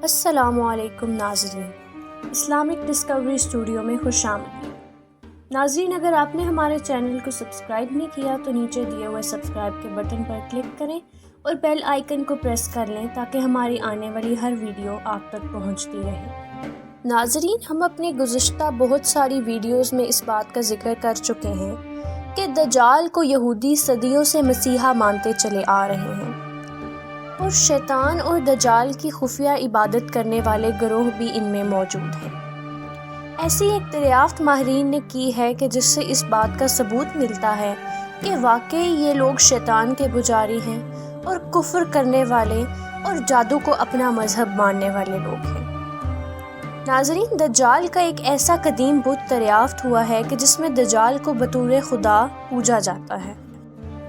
السلام علیکم ناظرین، اسلامک ڈسکوری اسٹوڈیو میں خوش آمدید۔ ناظرین، اگر آپ نے ہمارے چینل کو سبسکرائب نہیں کیا تو نیچے دیے ہوئے سبسکرائب کے بٹن پر کلک کریں اور بیل آئیکن کو پریس کر لیں تاکہ ہماری آنے والی ہر ویڈیو آپ تک پہنچتی رہے۔ ناظرین، ہم اپنے گزشتہ بہت ساری ویڈیوز میں اس بات کا ذکر کر چکے ہیں کہ دجال کو یہودی صدیوں سے مسیحا مانتے چلے آ رہے ہیں، اور شیطان اور دجال کی خفیہ عبادت کرنے والے گروہ بھی ان میں موجود ہیں۔ ایسی ایک دریافت ماہرین نے کی ہے کہ جس سے اس بات کا ثبوت ملتا ہے کہ واقعی یہ لوگ شیطان کے پجاری ہیں اور کفر کرنے والے اور جادو کو اپنا مذہب ماننے والے لوگ ہیں۔ ناظرین، دجال کا ایک ایسا قدیم بت دریافت ہوا ہے کہ جس میں دجال کو بطور خدا پوجا جاتا ہے،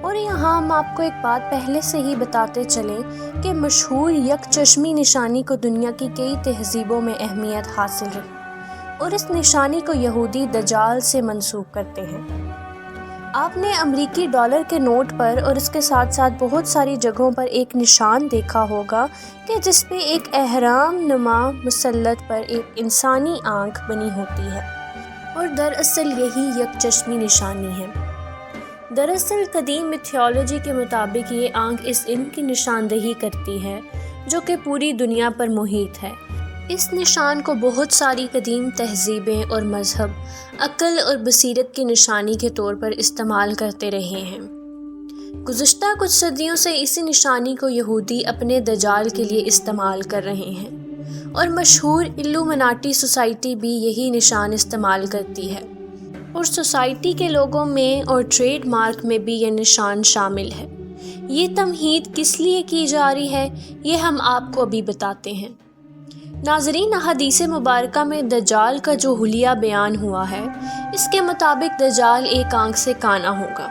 اور یہاں ہم آپ کو ایک بات پہلے سے ہی بتاتے چلیں کہ مشہور یک چشمی نشانی کو دنیا کی کئی تہذیبوں میں اہمیت حاصل رہی، اور اس نشانی کو یہودی دجال سے منسوب کرتے ہیں۔ آپ نے امریکی ڈالر کے نوٹ پر اور اس کے ساتھ ساتھ بہت ساری جگہوں پر ایک نشان دیکھا ہوگا کہ جس پہ ایک اہرام نما مسلط پر ایک انسانی آنکھ بنی ہوتی ہے، اور دراصل یہی یک چشمی نشانی ہے۔ دراصل قدیم میتھولوجی کے مطابق یہ آنکھ اس علم کی نشاندہی کرتی ہے جو کہ پوری دنیا پر محیط ہے۔ اس نشان کو بہت ساری قدیم تہذیبیں اور مذہب عقل اور بصیرت کی نشانی کے طور پر استعمال کرتے رہے ہیں۔ گزشتہ کچھ صدیوں سے اسی نشانی کو یہودی اپنے دجال کے لیے استعمال کر رہے ہیں، اور مشہور الومناٹی سوسائٹی بھی یہی نشان استعمال کرتی ہے، اور سوسائٹی کے لوگوں میں اور ٹریڈ مارک میں بھی یہ نشان شامل ہے۔ یہ تمہید کس لیے کی جا رہی ہے یہ ہم آپ کو ابھی بتاتے ہیں۔ ناظرین، احادیث مبارکہ میں دجال کا جو حلیہ بیان ہوا ہے، اس کے مطابق دجال ایک آنکھ سے کانا ہوگا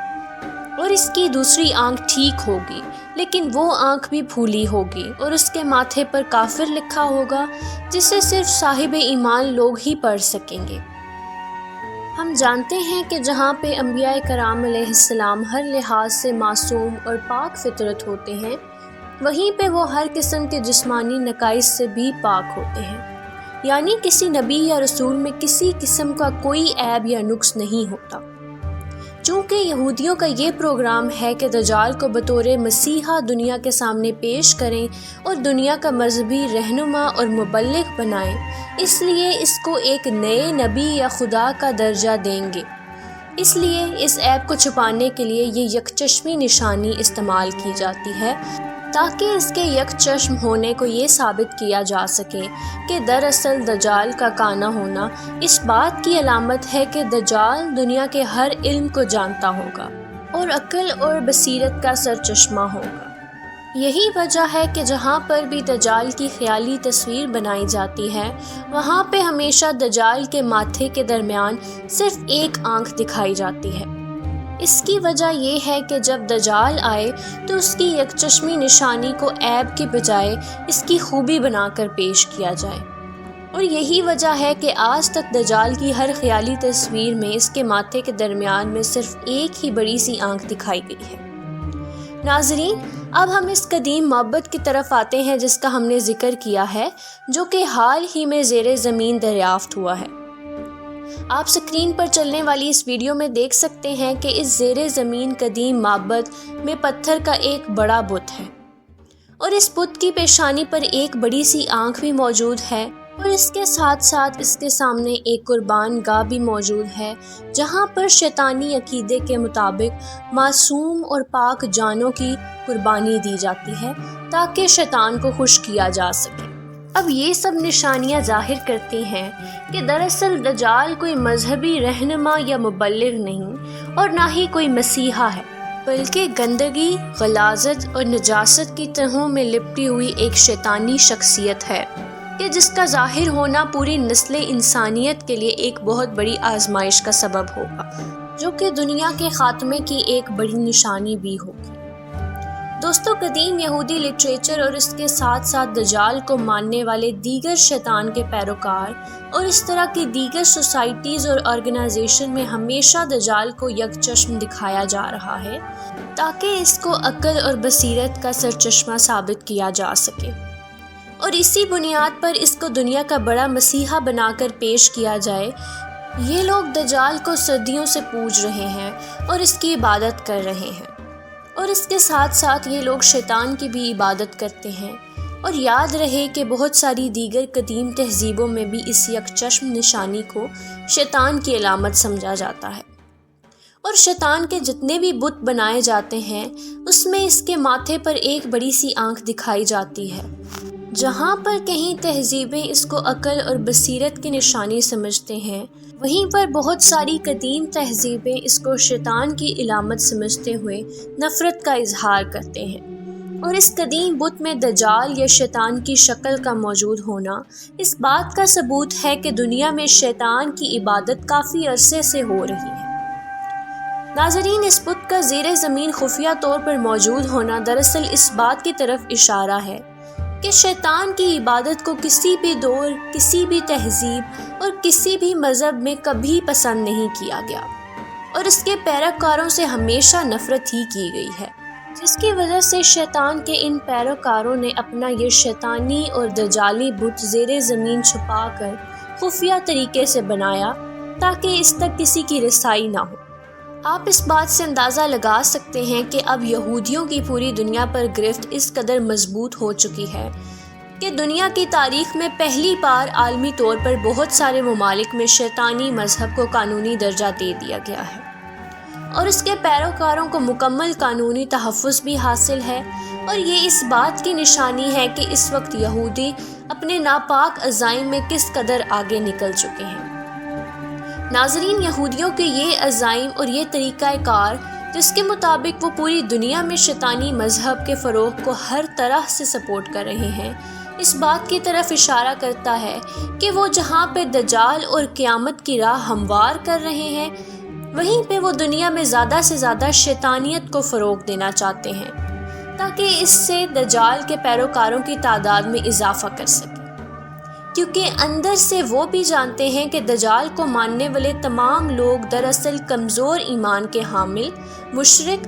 اور اس کی دوسری آنکھ ٹھیک ہوگی، لیکن وہ آنکھ بھی پھولی ہوگی، اور اس کے ماتھے پر کافر لکھا ہوگا جسے صرف صاحب ایمان لوگ ہی پڑھ سکیں گے۔ ہم جانتے ہیں کہ جہاں پہ انبیاء کرام علیہ السلام ہر لحاظ سے معصوم اور پاک فطرت ہوتے ہیں، وہیں پہ وہ ہر قسم کے جسمانی نقائص سے بھی پاک ہوتے ہیں، یعنی کسی نبی یا رسول میں کسی قسم کا کوئی عیب یا نقص نہیں ہوتا۔ چونکہ یہودیوں کا یہ پروگرام ہے کہ دجال کو بطور مسیحا دنیا کے سامنے پیش کریں اور دنیا کا مذہبی رہنما اور مبلغ بنائیں، اس لیے اس کو ایک نئے نبی یا خدا کا درجہ دیں گے۔ اس لیے اس عیب کو چھپانے کے لیے یہ یک چشمی نشانی استعمال کی جاتی ہے، تاکہ اس کے یک چشم ہونے کو یہ ثابت کیا جا سکے کہ دراصل دجال کا کانا ہونا اس بات کی علامت ہے کہ دجال دنیا کے ہر علم کو جانتا ہوگا اور عقل اور بصیرت کا سرچشمہ ہوگا۔ یہی وجہ ہے کہ جہاں پر بھی دجال کی خیالی تصویر بنائی جاتی ہے، وہاں پہ ہمیشہ دجال کے ماتھے کے درمیان صرف ایک آنکھ دکھائی جاتی ہے۔ اس کی وجہ یہ ہے کہ جب دجال آئے تو اس کی یک چشمی نشانی کو عیب کے بجائے اس کی خوبی بنا کر پیش کیا جائے، اور یہی وجہ ہے کہ آج تک دجال کی ہر خیالی تصویر میں اس کے ماتھے کے درمیان میں صرف ایک ہی بڑی سی آنکھ دکھائی گئی ہے۔ ناظرین، اب ہم اس قدیم معبد کی طرف آتے ہیں جس کا ہم نے ذکر کیا ہے، جو کہ حال ہی میں زیر زمین دریافت ہوا ہے۔ آپ سکرین پر چلنے والی اس ویڈیو میں دیکھ سکتے ہیں کہ اس زیر زمین قدیم معبد میں پتھر کا ایک بڑا بت ہے، اور اس بت کی پیشانی پر ایک بڑی سی آنکھ بھی موجود ہے، اور اس کے ساتھ ساتھ اس کے سامنے ایک قربان گاہ بھی موجود ہے، جہاں پر شیطانی عقیدے کے مطابق معصوم اور پاک جانوں کی قربانی دی جاتی ہے تاکہ شیطان کو خوش کیا جا سکے۔ اب یہ سب نشانیاں ظاہر کرتی ہیں کہ دراصل دجال کوئی مذہبی رہنما یا مبلغ نہیں، اور نہ ہی کوئی مسیحا ہے، بلکہ گندگی، غلاظت اور نجاست کی تہوں میں لپٹی ہوئی ایک شیطانی شخصیت ہے کہ جس کا ظاہر ہونا پوری نسل انسانیت کے لیے ایک بہت بڑی آزمائش کا سبب ہوگا، جو کہ دنیا کے خاتمے کی ایک بڑی نشانی بھی ہوگی۔ دوستو، قدیم یہودی لٹریچر اور اس کے ساتھ ساتھ دجال کو ماننے والے دیگر شیطان کے پیروکار اور اس طرح کی دیگر سوسائٹیز اور آرگنائزیشن میں ہمیشہ دجال کو یک چشم دکھایا جا رہا ہے تاکہ اس کو عقل اور بصیرت کا سرچشمہ ثابت کیا جا سکے، اور اسی بنیاد پر اس کو دنیا کا بڑا مسیحا بنا کر پیش کیا جائے۔ یہ لوگ دجال کو صدیوں سے پوج رہے ہیں اور اس کی عبادت کر رہے ہیں، اور اس کے ساتھ ساتھ یہ لوگ شیطان کی بھی عبادت کرتے ہیں۔ اور یاد رہے کہ بہت ساری دیگر قدیم تہذیبوں میں بھی اس یک چشم نشانی کو شیطان کی علامت سمجھا جاتا ہے، اور شیطان کے جتنے بھی بت بنائے جاتے ہیں اس میں اس کے ماتھے پر ایک بڑی سی آنکھ دکھائی جاتی ہے۔ جہاں پر کہیں تہذیبیں اس کو عقل اور بصیرت کی نشانی سمجھتے ہیں، وہیں پر بہت ساری قدیم تہذیبیں اس کو شیطان کی علامت سمجھتے ہوئے نفرت کا اظہار کرتے ہیں۔ اور اس قدیم بت میں دجال یا شیطان کی شکل کا موجود ہونا اس بات کا ثبوت ہے کہ دنیا میں شیطان کی عبادت کافی عرصے سے ہو رہی ہے۔ ناظرین، اس بت کا زیر زمین خفیہ طور پر موجود ہونا دراصل اس بات کی طرف اشارہ ہے کہ شیطان کی عبادت کو کسی بھی دور، کسی بھی تہذیب اور کسی بھی مذہب میں کبھی پسند نہیں کیا گیا، اور اس کے پیروکاروں سے ہمیشہ نفرت ہی کی گئی ہے، جس کی وجہ سے شیطان کے ان پیروکاروں نے اپنا یہ شیطانی اور دجالی بت زیر زمین چھپا کر خفیہ طریقے سے بنایا تاکہ اس تک کسی کی رسائی نہ ہو۔ آپ اس بات سے اندازہ لگا سکتے ہیں کہ اب یہودیوں کی پوری دنیا پر گرفت اس قدر مضبوط ہو چکی ہے کہ دنیا کی تاریخ میں پہلی بار عالمی طور پر بہت سارے ممالک میں شیطانی مذہب کو قانونی درجہ دے دیا گیا ہے، اور اس کے پیروکاروں کو مکمل قانونی تحفظ بھی حاصل ہے۔ اور یہ اس بات کی نشانی ہے کہ اس وقت یہودی اپنے ناپاک عزائم میں کس قدر آگے نکل چکے ہیں۔ ناظرین، یہودیوں کے یہ عزائم اور یہ طریقہ کار جس کے مطابق وہ پوری دنیا میں شیطانی مذہب کے فروغ کو ہر طرح سے سپورٹ کر رہے ہیں، اس بات کی طرف اشارہ کرتا ہے کہ وہ جہاں پہ دجال اور قیامت کی راہ ہموار کر رہے ہیں، وہیں پہ وہ دنیا میں زیادہ سے زیادہ شیطانیت کو فروغ دینا چاہتے ہیں تاکہ اس سے دجال کے پیروکاروں کی تعداد میں اضافہ کر سکیں، کیونکہ اندر سے وہ بھی جانتے ہیں کہ دجال کو ماننے والے تمام لوگ دراصل کمزور ایمان کے حامل، مشرک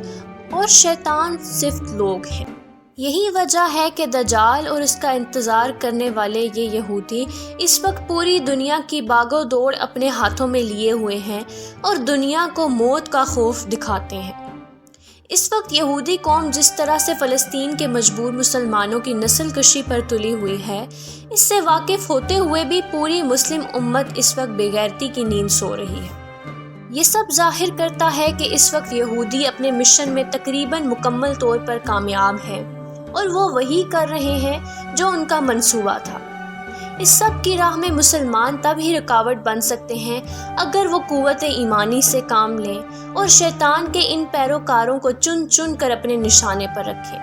اور شیطان صفت لوگ ہیں۔ یہی وجہ ہے کہ دجال اور اس کا انتظار کرنے والے یہ یہودی اس وقت پوری دنیا کی باغ و دوڑ اپنے ہاتھوں میں لیے ہوئے ہیں اور دنیا کو موت کا خوف دکھاتے ہیں۔ اس وقت یہودی قوم جس طرح سے فلسطین کے مجبور مسلمانوں کی نسل کشی پر تلی ہوئی ہے، اس سے واقف ہوتے ہوئے بھی پوری مسلم امت اس وقت بے غیرتی کی نیند سو رہی ہے۔ یہ سب ظاہر کرتا ہے کہ اس وقت یہودی اپنے مشن میں تقریباً مکمل طور پر کامیاب ہیں، اور وہ وہی کر رہے ہیں جو ان کا منصوبہ تھا۔ اس سب کی راہ میں مسلمان تب ہی رکاوٹ بن سکتے ہیں اگر وہ قوت ایمانی سے کام لیں اور شیطان کے ان پیروکاروں کو چن چن کر اپنے نشانے پر رکھیں،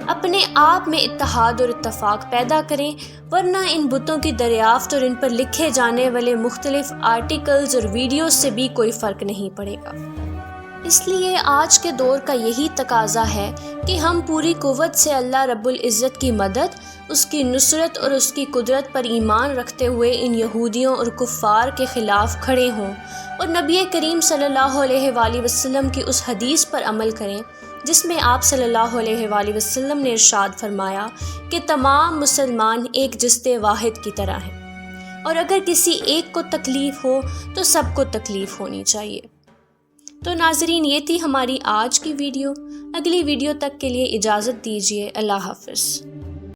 اپنے آپ میں اتحاد اور اتفاق پیدا کریں، ورنہ ان بتوں کی دریافت اور ان پر لکھے جانے والے مختلف آرٹیکلز اور ویڈیوز سے بھی کوئی فرق نہیں پڑے گا۔ اس لیے آج کے دور کا یہی تقاضا ہے کہ ہم پوری قوت سے اللہ رب العزت کی مدد، اس کی نصرت اور اس کی قدرت پر ایمان رکھتے ہوئے ان یہودیوں اور کفار کے خلاف کھڑے ہوں، اور نبی کریم صلی اللہ علیہ وآلہ وسلم کی اس حدیث پر عمل کریں جس میں آپ صلی اللہ علیہ وآلہ وسلم نے ارشاد فرمایا کہ تمام مسلمان ایک جسد واحد کی طرح ہیں، اور اگر کسی ایک کو تکلیف ہو تو سب کو تکلیف ہونی چاہیے۔ تو ناظرین، یہ تھی ہماری آج کی ویڈیو۔ اگلی ویڈیو تک کے لیے اجازت دیجیے۔ اللہ حافظ۔